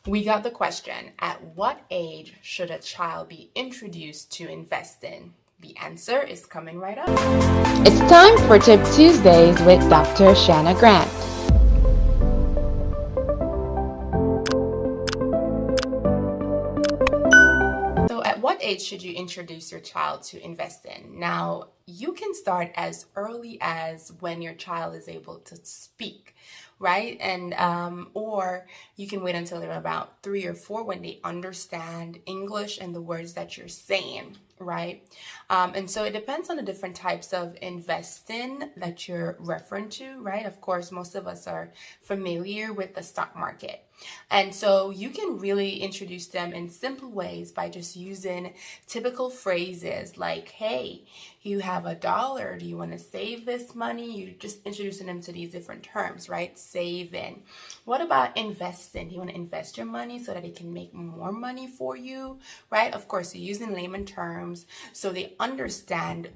We got the question, at what age should a child be introduced to investing? The answer is coming right up. It's time for Tip Tuesdays with Dr. Shanna Grant. So, at what age should you introduce your child to investing? Now, you can start as early as when your child is able to speak, right? And or you can wait until they're about 3 or 4 when they understand English and the words that you're saying, right? And so it depends on the different types of investing that you're referring to, right? Of course, most of us are familiar with the stock market. And so you can really introduce them in simple ways by just using typical phrases like, hey, you have $1. Do you want to save this money? You're just introducing them to these different terms, right? Saving. What about investing? Do you want to invest your money so that it can make more money for you, right? Of course, you're using layman terms so they understand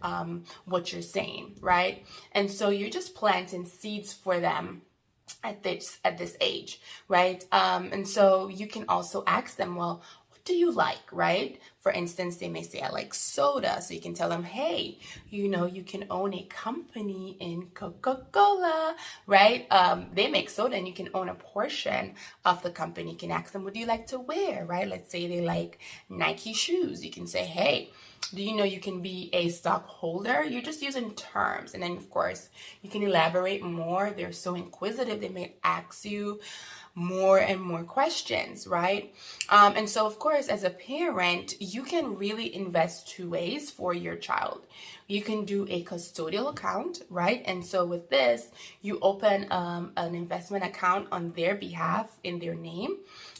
what you're saying, right? And so you're just planting seeds for them at this age, right? And so you can also ask them, well, what do you like, right? For instance, they may say, I like soda. So you can tell them, hey, you can own a company in Coca-Cola, right? They make soda and you can own a portion of the company. You can ask them, what do you like to wear, right? Let's say they like Nike shoes. You can say, hey, do you know you can be a stockholder? You're just using terms. And then, of course, you can elaborate more. They're so inquisitive, they may ask you more and more questions, right? And so, of course, as a parent, you can really invest 2 ways for your child. You can do a custodial account, right? And so with this, you open an investment account on their behalf in their name.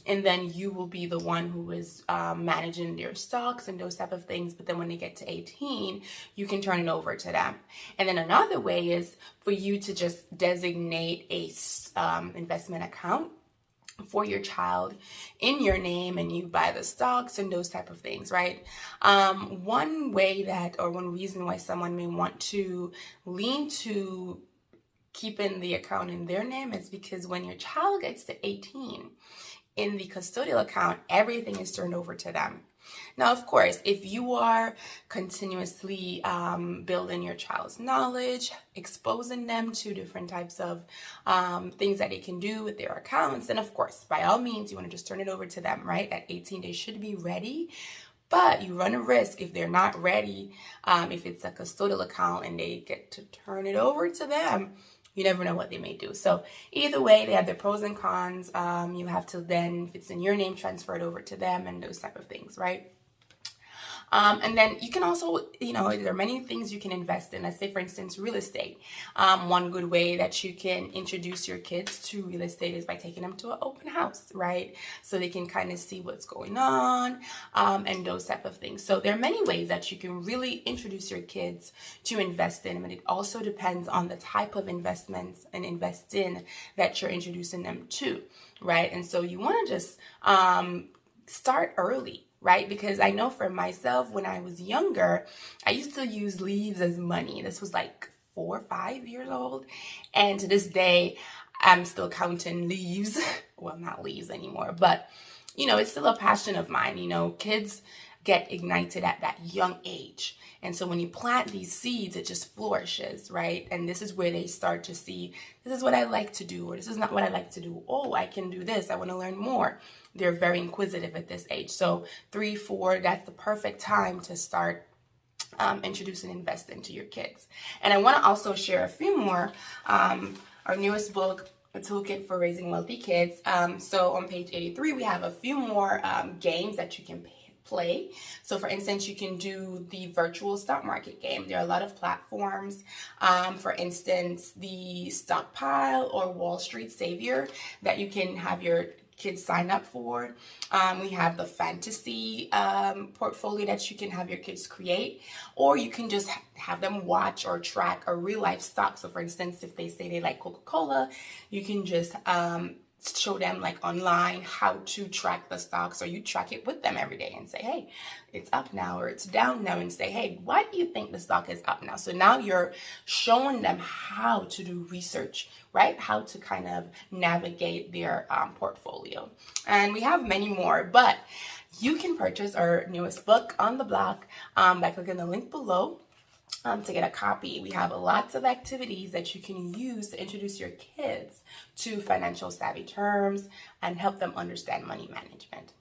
And then you will be the one who is managing their stocks and those type of things. But then when they get to 18, you can turn it over to them. And then another way is for you to just designate a investment account for your child in your name, and you buy the stocks and those type of things, right? One way that, or one reason why someone may want to lean to keeping the account in their name is because when your child gets to 18, in the custodial account, everything is turned over to them. Now, of course, if you are continuously building your child's knowledge, exposing them to different types of things that they can do with their accounts, then of course, by all means, you want to just turn it over to them, right? At 18, they should be ready. But you run a risk if they're not ready, if it's a custodial account and they get to turn it over to them. You never know what they may do. So either way, they have their pros and cons. You have to then, if it's in your name, transfer it over to them and those type of things, right? And then you can also, there are many things you can invest in. Let's say, for instance, real estate. One good way that you can introduce your kids to real estate is by taking them to an open house, right? So they can kind of see what's going on and those type of things. So there are many ways that you can really introduce your kids to invest in, but it also depends on the type of investments and invest in that you're introducing them to, right? And so you want to just start early, right? Because I know for myself, when I was younger, I used to use leaves as money. This was like 4 or 5 years old. And to this day, I'm still counting leaves. Well, not leaves anymore, but it's still a passion of mine. Kids get ignited at that young age. And so when you plant these seeds, it just flourishes, right? And this is where they start to see, this is what I like to do, or this is not what I like to do. Oh, I can do this. I want to learn more. They're very inquisitive at this age. So 3, 4, that's the perfect time to start introducing investing to your kids. And I want to also share a few more. Our newest book, A Toolkit for Raising Wealthy Kids. So on page 83, we have a few more games that you can play. So for instance, you can do the virtual stock market game. There are a lot of platforms. For instance, the Stockpile or Wall Street Savior that you can have your kids sign up for. We have the fantasy portfolio that you can have your kids create, or you can just have them watch or track a real life stock. So for instance, if they say they like Coca-Cola, you can just show them like online how to track the stocks, or you track it with them every day and say, hey, it's up now or it's down now, and say, hey, why do you think the stock is up now? So now you're showing them how to do research, right? How to kind of navigate their portfolio. And we have many more, but you can purchase our newest book on the block by clicking the link below. To get a copy. We have lots of activities that you can use to introduce your kids to financial savvy terms and help them understand money management.